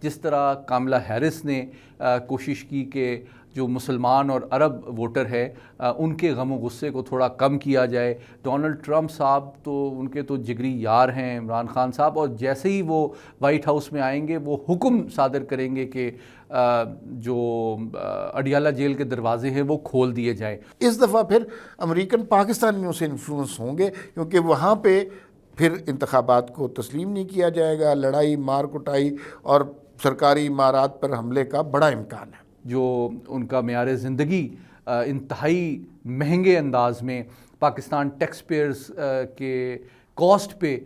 جس طرح کاملا ہیرس نے کوشش کی کہ جو مسلمان اور عرب ووٹر ہے ان کے غم و غصے کو تھوڑا کم کیا جائے. ڈونلڈ ٹرمپ صاحب تو ان کے تو جگری یار ہیں عمران خان صاحب، اور جیسے ہی وہ وائٹ ہاؤس میں آئیں گے وہ حکم صادر کریں گے کہ جو اڈیالہ جیل کے دروازے ہیں وہ کھول دیے جائیں. اس دفعہ پھر امریکن پاکستانیوں سے انفلوئنس ہوں گے، کیونکہ وہاں پہ پھر انتخابات کو تسلیم نہیں کیا جائے گا. لڑائی، مار کٹائی اور سرکاری عمارات پر حملے کا بڑا امکان ہے. جو ان کا معیار زندگی انتہائی مہنگے انداز میں پاکستان ٹیکس پیئرز کے کاسٹ پہ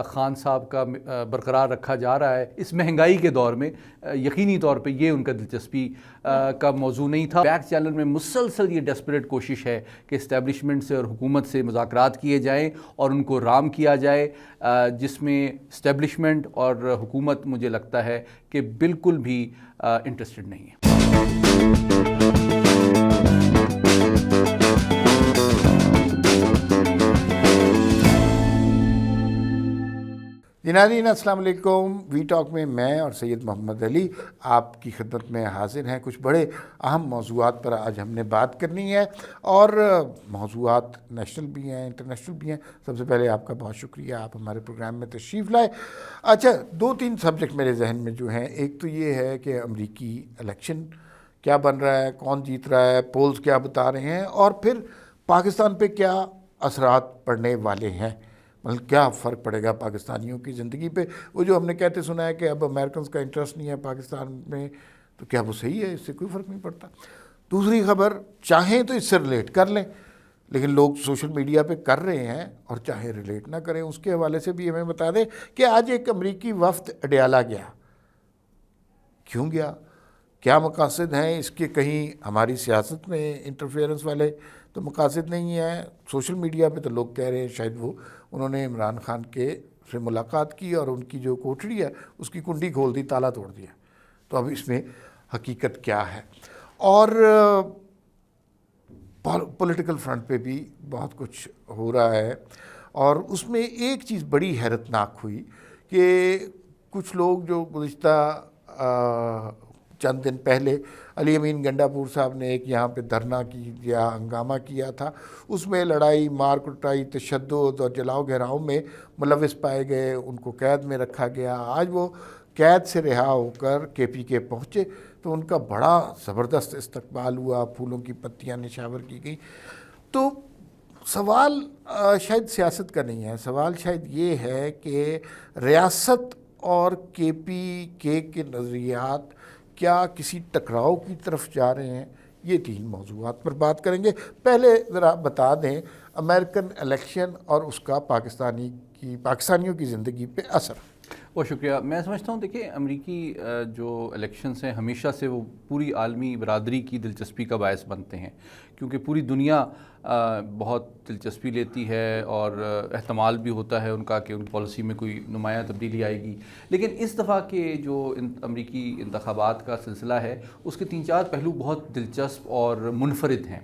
خان صاحب کا برقرار رکھا جا رہا ہے اس مہنگائی کے دور میں، یقینی طور پہ یہ ان کا دلچسپی کا موضوع نہیں تھا. بیک چینل میں مسلسل یہ ڈیسپریٹ کوشش ہے کہ اسٹیبلشمنٹ سے اور حکومت سے مذاکرات کیے جائیں اور ان کو رام کیا جائے، جس میں اسٹیبلشمنٹ اور حکومت مجھے لگتا ہے کہ بالکل بھی انٹرسٹڈ نہیں ہے. ناظرین السلام علیکم. وی ٹاک میں میں اور سید محمد علی آپ کی خدمت میں حاضر ہیں. کچھ بڑے اہم موضوعات پر آج ہم نے بات کرنی ہے، اور موضوعات نیشنل بھی ہیں، انٹرنیشنل بھی ہیں. سب سے پہلے آپ کا بہت شکریہ، آپ ہمارے پروگرام میں تشریف لائے. اچھا، 2-3 سبجیکٹ میرے ذہن میں جو ہیں، ایک تو یہ ہے کہ امریکی الیکشن کیا بن رہا ہے، کون جیت رہا ہے، پولز کیا بتا رہے ہیں، اور پھر پاکستان پہ کیا اثرات پڑنے والے ہیں، مطلب کیا فرق پڑے گا پاکستانیوں کی زندگی پہ. وہ جو ہم نے کہتے سنا ہے کہ اب امریکنز کا انٹرسٹ نہیں ہے پاکستان میں، تو کیا وہ صحیح ہے؟ اس سے کوئی فرق نہیں پڑتا. دوسری خبر، چاہیں تو اس سے ریلیٹ کر لیں، لیکن لوگ سوشل میڈیا پہ کر رہے ہیں، اور چاہے ریلیٹ نہ کریں اس کے حوالے سے بھی ہمیں بتا دیں کہ آج ایک امریکی وفد اڈیالہ گیا. کیوں گیا؟ کیا مقاصد ہیں اس کے؟ کہیں ہماری سیاست میں انٹرفیئرنس والے تو مقاصد نہیں ہیں. سوشل میڈیا پہ تو لوگ کہہ رہے ہیں شاید انہوں نے عمران خان سے ملاقات کی اور ان کی جو کوٹڑی ہے اس کی کنڈی کھول دی، تالا توڑ دیا. تو اب اس میں حقیقت کیا ہے؟ اور پولیٹیکل فرنٹ پہ بھی بہت کچھ ہو رہا ہے، اور اس میں ایک چیز بڑی حیرت ناک ہوئی کہ کچھ لوگ جو گزشتہ چند دن پہلے علی امین گنڈا پور صاحب نے ایک یہاں پہ دھرنا یا ہنگامہ کیا تھا، اس میں لڑائی، مار کٹائی، تشدد اور جلاؤ گھیراؤ میں ملوث پائے گئے، ان کو قید میں رکھا گیا. آج وہ قید سے رہا ہو کر KPK پہنچے تو ان کا بڑا زبردست استقبال ہوا، پھولوں کی پتیاں نشاور کی گئی. تو سوال شاید سیاست کا نہیں ہے، سوال شاید یہ ہے کہ ریاست اور KPK کے نظریات کیا کسی ٹکراؤ کی طرف جا رہے ہیں. یہ 3 موضوعات پر بات کریں گے. پہلے ذرا بتا دیں امریکن الیکشن اور اس کا پاکستانیوں کی زندگی پہ اثر. بہت شکریہ. میں سمجھتا ہوں دیکھیں امریکی جو الیکشنز ہیں ہمیشہ سے وہ پوری عالمی برادری کی دلچسپی کا باعث بنتے ہیں، کیونکہ پوری دنیا بہت دلچسپی لیتی ہے اور احتمال بھی ہوتا ہے ان کا کہ ان پالیسی میں کوئی نمایاں تبدیلی آئے گی. لیکن اس دفعہ کے جو امریکی انتخابات کا سلسلہ ہے اس کے 3-4 پہلو بہت دلچسپ اور منفرد ہیں.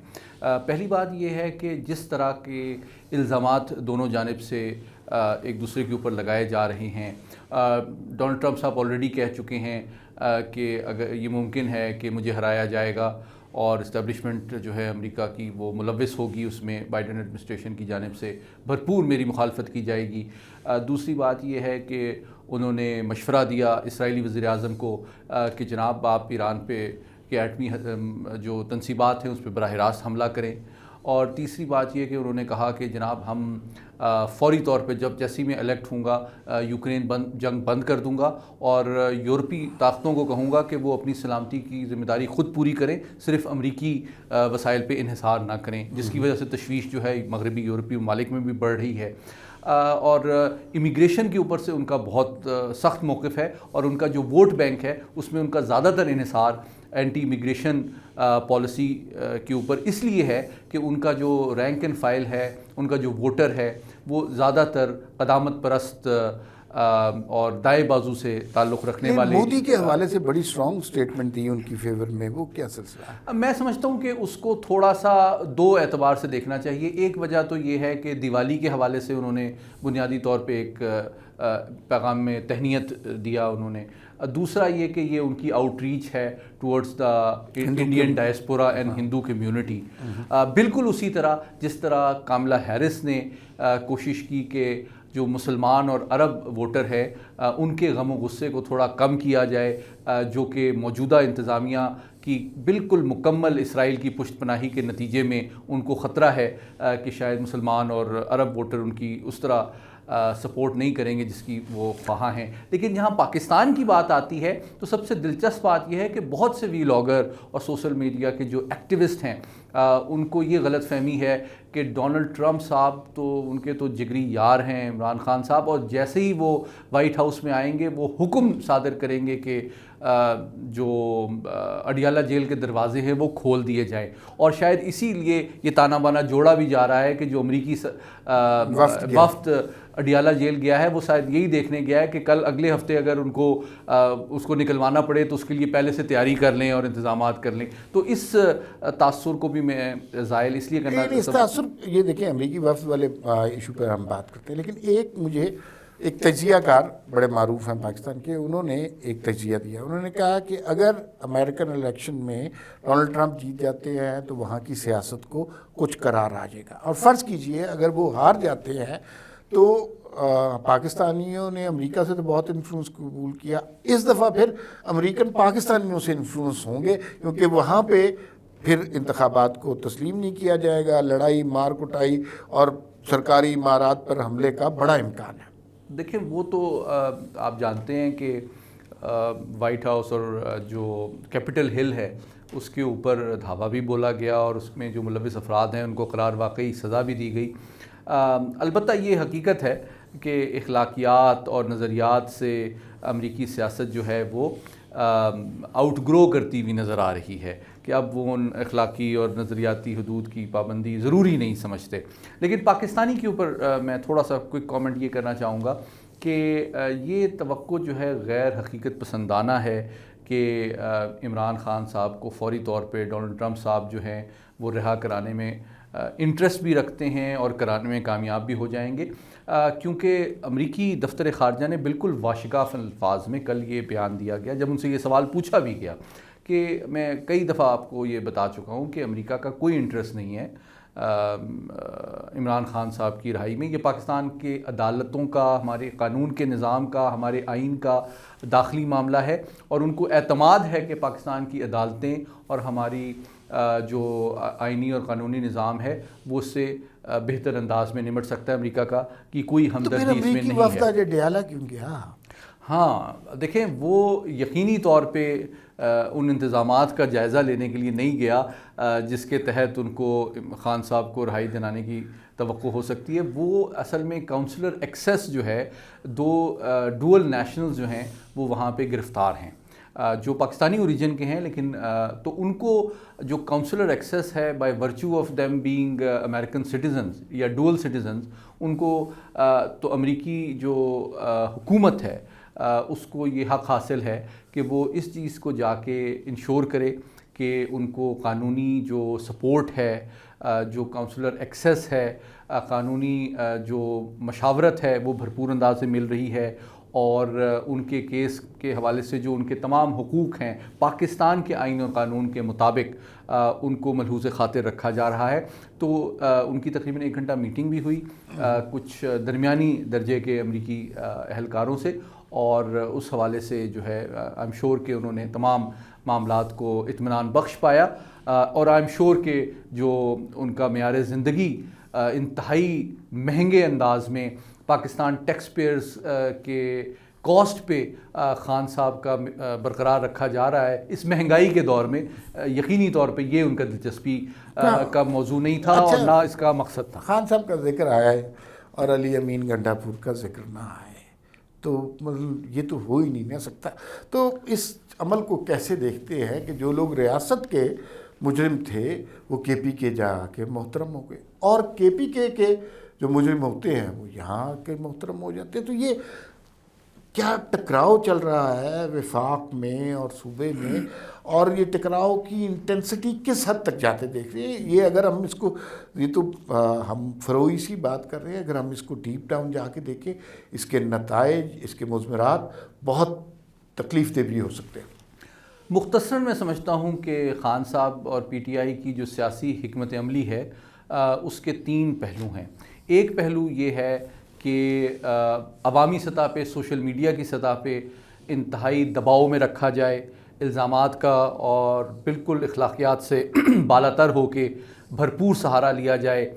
پہلی بات یہ ہے کہ جس طرح کے الزامات دونوں جانب سے ایک دوسرے کے اوپر لگائے جا رہے ہیں. ڈونلڈ ٹرمپ صاحب آلریڈی کہہ چکے ہیں کہ اگر یہ ممکن ہے کہ مجھے ہرایا جائے گا اور اسٹیبلشمنٹ جو ہے امریکہ کی وہ ملوث ہوگی، اس میں بائیڈن ایڈمنسٹریشن کی جانب سے بھرپور میری مخالفت کی جائے گی. دوسری بات یہ ہے کہ انہوں نے مشورہ دیا اسرائیلی وزیر اعظم کو کہ جناب آپ ایران پہ کہ ایٹمی جو تنصیبات ہیں اس پہ براہ راست حملہ کریں. اور تیسری بات یہ کہ انہوں نے کہا کہ جناب ہم فوری طور پہ جیسے میں الیکٹ ہوں گا یوکرین جنگ بند کر دوں گا اور یورپی طاقتوں کو کہوں گا کہ وہ اپنی سلامتی کی ذمہ داری خود پوری کریں، صرف امریکی وسائل پہ انحصار نہ کریں، جس کی وجہ سے تشویش جو ہے مغربی یورپی ممالک میں بھی بڑھ رہی ہے. اور امیگریشن کے اوپر سے ان کا بہت سخت موقف ہے، اور ان کا جو ووٹ بینک ہے اس میں ان کا زیادہ تر انحصار اینٹی امیگریشن پالیسی کے اوپر اس لیے ہے کہ ان کا جو رینک اینڈ فائل ہے، ان کا جو ووٹر ہے وہ زیادہ تر قدامت پرست اور دائیں بازو سے تعلق رکھنے والے. مودی کے حوالے سے بڑی اسٹرانگ سٹیٹمنٹ دی ان کی فیور میں، وہ کیا سلسلہ ہے؟ میں سمجھتا ہوں کہ اس کو تھوڑا سا 2 اعتبار سے دیکھنا چاہیے. ایک وجہ تو یہ ہے کہ دیوالی کے حوالے سے انہوں نے بنیادی طور پہ ایک پیغام میں تہنیت دیا انہوں نے. دوسرا یہ کہ یہ ان کی آؤٹ ریچ ہے towards the Indian diaspora and Hindu community. بالکل اسی طرح جس طرح کاملا ہیرس نے کوشش کی کہ جو مسلمان اور عرب ووٹر ہے ان کے غم و غصے کو تھوڑا کم کیا جائے, جو کہ موجودہ انتظامیہ کی بالکل مکمل اسرائیل کی پشت پناہی کے نتیجے میں ان کو خطرہ ہے کہ شاید مسلمان اور عرب ووٹر ان کی اس طرح سپورٹ نہیں کریں گے جس کی وہ خواہاں ہیں. لیکن جہاں پاکستان کی بات آتی ہے تو سب سے دلچسپ بات یہ ہے کہ بہت سے ویلاگر اور سوشل میڈیا کے جو ایکٹیوسٹ ہیں ان کو یہ غلط فہمی ہے کہ ڈونلڈ ٹرمپ صاحب تو ان کے تو جگری یار ہیں عمران خان صاحب, اور جیسے ہی وہ وائٹ ہاؤس میں آئیں گے وہ حکم صادر کریں گے کہ جو اڈیالہ جیل کے دروازے ہیں وہ کھول دیے جائیں. اور شاید اسی لیے یہ تانا بانا جوڑا بھی جا رہا ہے کہ جو امریکی وفد اڈیالہ جیل گیا ہے وہ شاید یہی دیکھنے گیا ہے کہ کل اگلے ہفتے اگر ان کو اس کو نکلوانا پڑے تو اس کے لیے پہلے سے تیاری کر لیں اور انتظامات کر لیں. تو اس تاثر کو بھی میں زائل اس لیے کرنا اس تاثر یہ دیکھیں امریکی وفد والے ایشو پر ہم بات کرتے ہیں, لیکن مجھے ایک تجزیہ کار بڑے معروف ہیں پاکستان کے, انہوں نے ایک تجزیہ دیا. انہوں نے کہا کہ اگر امریکن الیکشن میں ڈونلڈ ٹرمپ جیت جاتے ہیں تو وہاں کی سیاست کو کچھ قرار آ جائے گا, اور فرض کیجئے اگر وہ ہار جاتے ہیں تو پاکستانیوں نے امریکہ سے تو بہت انفلوئنس قبول کیا, اس دفعہ پھر امریکن پاکستانیوں سے انفلوئنس ہوں گے, کیونکہ وہاں پہ پھر انتخابات کو تسلیم نہیں کیا جائے گا, لڑائی مار کٹائی اور سرکاری عمارات پر حملے کا بڑا امکان ہے. دیکھیں وہ تو آپ جانتے ہیں کہ وائٹ ہاؤس اور جو کیپٹل ہل ہے اس کے اوپر دھاوا بھی بولا گیا اور اس میں جو ملوث افراد ہیں ان کو قرار واقعی سزا بھی دی گئی. البتہ یہ حقیقت ہے کہ اخلاقیات اور نظریات سے امریکی سیاست جو ہے وہ آؤٹ گرو کرتی ہوئی نظر آ رہی ہے کہ اب وہ ان اخلاقی اور نظریاتی حدود کی پابندی ضروری نہیں سمجھتے. لیکن پاکستانی کے اوپر میں تھوڑا سا کوئک کامنٹ یہ کرنا چاہوں گا کہ یہ توقع جو ہے غیر حقیقت پسندانہ ہے کہ عمران خان صاحب کو فوری طور پہ ڈونلڈ ٹرمپ صاحب جو ہیں وہ رہا کرانے میں انٹرسٹ بھی رکھتے ہیں اور کرانے میں کامیاب بھی ہو جائیں گے, کیونکہ امریکی دفتر خارجہ نے بالکل واشگاف الفاظ میں کل یہ بیان دیا گیا جب ان سے یہ سوال پوچھا بھی گیا کہ میں کئی دفعہ آپ کو یہ بتا چکا ہوں کہ امریکہ کا کوئی انٹرسٹ نہیں ہے عمران خان صاحب کی رہائی میں. یہ پاکستان کے عدالتوں کا, ہمارے قانون کے نظام کا, ہمارے آئین کا داخلی معاملہ ہے, اور ان کو اعتماد ہے کہ پاکستان کی عدالتیں اور ہماری جو آئینی اور قانونی نظام ہے وہ اس سے بہتر انداز میں نمٹ سکتا ہے امریکہ کا, کہ کوئی ہمدردی اس میں نہیں ہے. وفد اڈیالہ کیوں گیا؟ ہاں دیکھیں وہ یقینی طور پہ ان انتظامات کا جائزہ لینے کے لیے نہیں گیا جس کے تحت ان کو خان صاحب کو رہائی دلانے کی توقع ہو سکتی ہے. وہ اصل میں کاؤنسلر ایکسیس جو ہے, دو ڈوئل نیشنلز جو ہیں وہ وہاں پہ گرفتار ہیں جو پاکستانی اوریجن کے ہیں, لیکن تو ان کو جو کاؤنسلر ایکسیس ہے by virtue of them being American citizens یا ڈوئل سٹیزنز, ان کو تو امریکی جو حکومت ہے اس کو یہ حق حاصل ہے کہ وہ اس چیز کو جا کے انشور کرے کہ ان کو قانونی جو سپورٹ ہے, جو کاؤنسلر ایکسیس ہے, قانونی جو مشاورت ہے وہ بھرپور انداز سے مل رہی ہے, اور ان کے کیس کے حوالے سے جو ان کے تمام حقوق ہیں پاکستان کے آئین اور قانون کے مطابق ان کو ملحوظ خاطر رکھا جا رہا ہے. تو ان کی تقریباً 1 گھنٹہ میٹنگ بھی ہوئی کچھ درمیانی درجے کے امریکی اہلکاروں سے, اور اس حوالے سے جو ہے آئی ایم شور کہ انہوں نے تمام معاملات کو اطمینان بخش پایا, اور آئی ایم شور کہ جو ان کا معیار زندگی انتہائی مہنگے انداز میں پاکستان ٹیکس پیئرز کے کاسٹ پہ خان صاحب کا برقرار رکھا جا رہا ہے اس مہنگائی کے دور میں, یقینی طور پہ یہ ان کا دلچسپی کا موضوع نہیں تھا اور نہ اس کا مقصد تھا. خان صاحب کا ذکر آیا ہے اور علی امین گنڈا پور کا ذکر نہ آئے تو مطلب یہ تو ہو ہی نہیں نہ سکتا. تو اس عمل کو کیسے دیکھتے ہیں کہ جو لوگ ریاست کے مجرم تھے وہ کے پی کے جا کے محترم ہو گئے, اور کے پی کے جو مجرم ہوتے ہیں وہ یہاں کے محترم ہو جاتے ہیں. تو یہ کیا ٹکراؤ چل رہا ہے وفاق میں اور صوبے میں، اور یہ ٹکراؤ کی انٹینسٹی کس حد تک جاتے دیکھ رہے ہیں؟ یہ اگر ہم اس کو، یہ تو ہم فروئی سی بات کر رہے ہیں، اگر ہم اس کو ڈیپ ڈاؤن جا کے دیکھیں، اس کے نتائج، اس کے مضمرات بہت تکلیف دہ بھی ہو سکتے ہیں۔ مختصراً میں سمجھتا ہوں کہ خان صاحب اور پی ٹی آئی کی جو سیاسی حکمت عملی ہے اس کے 3 پہلو ہیں۔ ایک پہلو یہ ہے کہ عوامی سطح پہ، سوشل میڈیا کی سطح پہ انتہائی دباؤ میں رکھا جائے، الزامات کا اور بالکل اخلاقیات سے بالاتر ہو کے بھرپور سہارا لیا جائے۔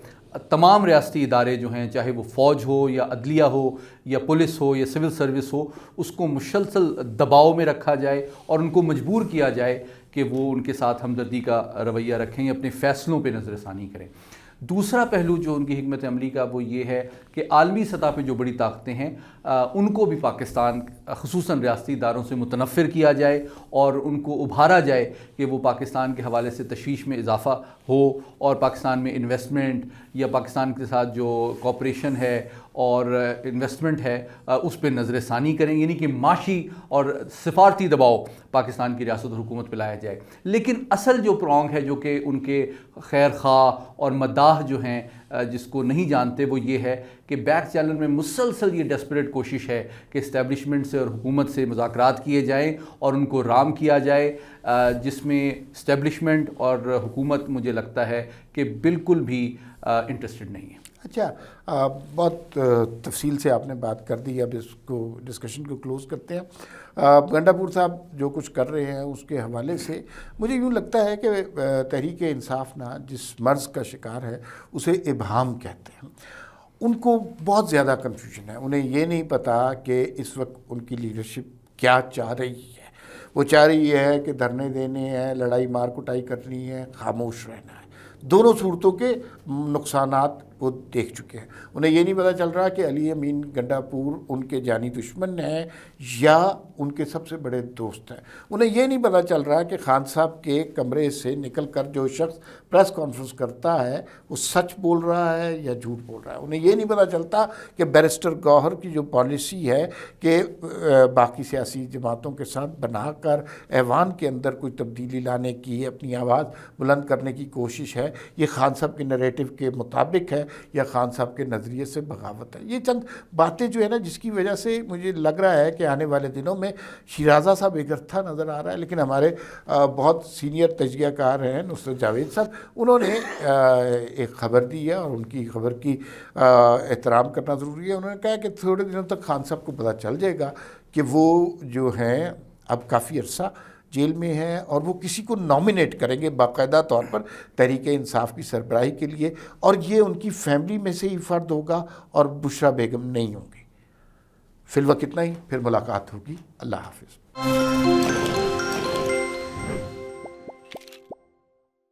تمام ریاستی ادارے جو ہیں، چاہے وہ فوج ہو یا عدلیہ ہو یا پولیس ہو یا سول سروس ہو، اس کو مسلسل دباؤ میں رکھا جائے اور ان کو مجبور کیا جائے کہ وہ ان کے ساتھ ہمدردی کا رویہ رکھیں یا اپنے فیصلوں پہ نظر ثانی کریں۔ دوسرا پہلو جو ان کی حکمت عملی کا وہ یہ ہے کہ عالمی سطح پہ جو بڑی طاقتیں ہیں ان کو بھی پاکستان خصوصاً ریاستی اداروں سے متنفر کیا جائے اور ان کو ابھارا جائے کہ وہ پاکستان کے حوالے سے تشویش میں اضافہ ہو اور پاکستان میں انویسٹمنٹ یا پاکستان کے ساتھ جو کوپریشن ہے اور انویسٹمنٹ ہے اس پہ نظر ثانی کریں، یعنی کہ معاشی اور سفارتی دباؤ پاکستان کی ریاست اور حکومت پہ لایا جائے۔ لیکن اصل جو پرونگ ہے جو کہ ان کے خیر خواہ اور مداح جو ہیں جس کو نہیں جانتے، وہ یہ ہے کہ بیک چینل میں مسلسل یہ ڈیسپریٹ کوشش ہے کہ اسٹیبلشمنٹ سے اور حکومت سے مذاکرات کیے جائیں اور ان کو رام کیا جائے، جس میں اسٹیبلشمنٹ اور حکومت مجھے لگتا ہے کہ بالکل بھی انٹرسٹڈ نہیں ہے۔ اچھا، بہت تفصیل سے آپ نے بات کر دی، اب اس کو ڈسکشن کو کلوز کرتے ہیں۔ گنڈا پور صاحب جو کچھ کر رہے ہیں اس کے حوالے سے مجھے یوں لگتا ہے کہ تحریک انصاف نا جس مرض کا شکار ہے اسے ابہام کہتے ہیں۔ ان کو بہت زیادہ کنفیوژن ہے، انہیں یہ نہیں پتا کہ اس وقت ان کی لیڈرشپ کیا چاہ رہی ہے۔ وہ چاہ رہی ہے کہ دھرنے دینے ہیں، لڑائی مار کٹائی کرنی ہے، خاموش رہنا ہے۔ دونوں صورتوں کے نقصانات وہ دیکھ چکے ہیں۔ انہیں یہ نہیں پتہ چل رہا کہ علی امین گنڈا پور ان کے جانی دشمن ہیں یا ان کے سب سے بڑے دوست ہیں۔ انہیں یہ نہیں پتہ چل رہا کہ خان صاحب کے کمرے سے نکل کر جو شخص پریس کانفرنس کرتا ہے وہ سچ بول رہا ہے یا جھوٹ بول رہا ہے۔ انہیں یہ نہیں پتہ چلتا کہ بیرسٹر گوہر کی جو پالیسی ہے کہ باقی سیاسی جماعتوں کے ساتھ بنا کر ایوان کے اندر کوئی تبدیلی لانے کی، اپنی آواز بلند کرنے کی کوشش ہے، یہ خان صاحب کے نریٹو کے مطابق ہے یا خان صاحب کے نظریے سے بغاوت ہے۔ یہ چند باتیں جو ہے نا جس کی وجہ سے مجھے لگ رہا ہے کہ آنے والے دنوں میں شیرازہ صاحب اگرتھا نظر آ رہا ہے، لیکن ہمارے بہت سینئر تجزیہ کار ہیں نصرت جاوید صاحب، انہوں نے ایک خبر دی ہے اور ان کی خبر کی احترام کرنا ضروری ہے۔ انہوں نے کہا کہ تھوڑے دنوں تک خان صاحب کو پتہ چل جائے گا کہ وہ جو ہیں اب کافی عرصہ جیل میں ہیں اور وہ کسی کو نامینیٹ کریں گے باقاعدہ طور پر تحریک انصاف کی سربراہی کے لیے، اور یہ ان کی فیملی میں سے ہی فرد ہوگا اور بشرا بیگم نہیں ہوں گی۔ فی الوقت اتنا ہی، پھر ملاقات ہوگی۔ اللہ حافظ۔